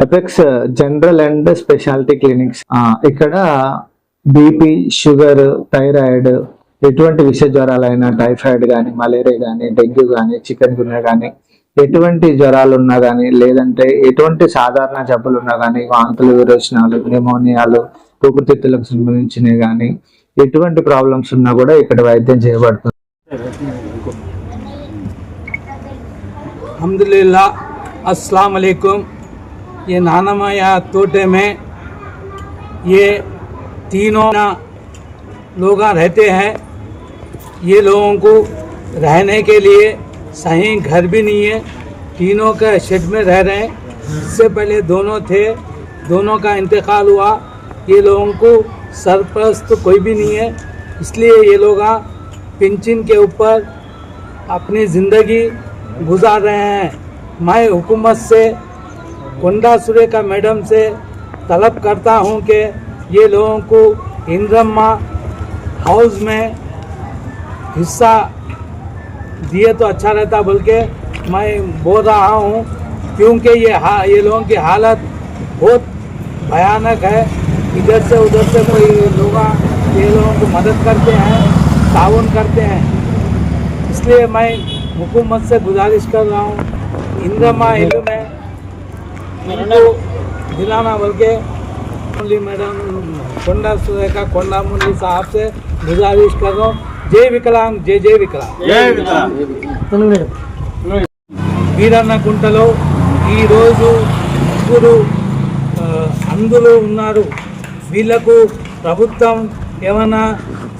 Apex general and speciality clinics. ఇక్కడ BP, sugar, thyroid, ఎటువంటి విష జ్వరాలైనా, టైఫాయిడ్ కానీ, మలేరియా కానీ, డెంగ్యూ కానీ, చికెన్ గున్యా కానీ, ఎటువంటి జ్వరాలు ఉన్నా కానీ, లేదంటే ఎటువంటి సాధారణ జబ్బులు ఉన్నా కానీ, వాంతులు, విరోచనాలు, న్యూమోనియాలు, ఊపిరితిత్తులకు సంబంధించినవి కానీ, ఎటువంటి ప్రాబ్లమ్స్ ఉన్నా కూడా ఇక్కడ వైద్యం చేయబడుతుంది. अल्हम्दुलिल्लाह, अस्सलाम वालेकुम। ये नानामाया तोटे में ये तीनों लोग रहते हैं। ये लोगों को रहने के लिए सही घर भी नहीं है, तीनों का शेड में रह रहे हैं। इससे पहले दोनों थे, दोनों का इंतकाल हुआ। ये लोगों को सरपरस्त कोई भी नहीं है, इसलिए ये लोग पेंशन के ऊपर अपनी ज़िंदगी गुजार रहे हैं। मैं हुकूमत से, कोंडा सुरेखा मैडम से तलब करता हूं कि ये लोगों को इंद्रम्मा हाउस में हिस्सा दिए तो अच्छा रहता, बल्कि मैं बोल रहा हूं क्योंकि ये लोगों की हालत बहुत भयानक है। इधर से उधर से कोई लोग ये लोगों को मदद करते हैं, ताउन करते हैं। इसलिए मैं हुकूमत से गुजारिश कर रहा हूँ, इंद्रमा इल्म में इनको दिलाना, बल्कि मुरली मैडम, कोंडा सुरेखा कोंडा मुरली साहब से गुजारिश कर रहा हूँ। जय विकलांग, जय जय विकलांग, जय विकलांग। వీరన్నకుంటలో ఈరోజు ముగ్గురు అంధులు ఉన్నారు. వీళ్లకు ప్రభుత్వం ఏమైనా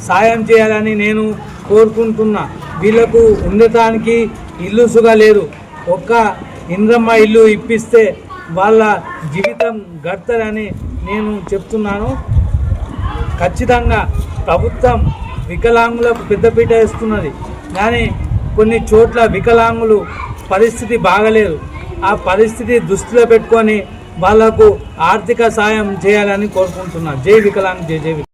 సాయం చేయాలని నేను కోరుకుంటున్నా. వీళ్లకు ఉండటానికి ఇల్లు సుగా లేదు. ఒక్క ఇంద్రమ్మ ఇల్లు ఇప్పిస్తే వాళ్ళ జీవితం గడతారని నేను చెప్తున్నాను. ఖచ్చితంగా ప్రభుత్వం వికలాంగులకు పెద్దపీట వేస్తున్నది, కానీ కొన్ని చోట్ల వికలాంగులు పరిస్థితి బాగలేదు. ఆ పరిస్థితి దృష్టిలో పెట్టుకొని వాళ్లకు ఆర్థిక సాయం చేయాలని కోరుకుంటున్నాను. జై వికలాంగ్, జై జై వికలాంగ్.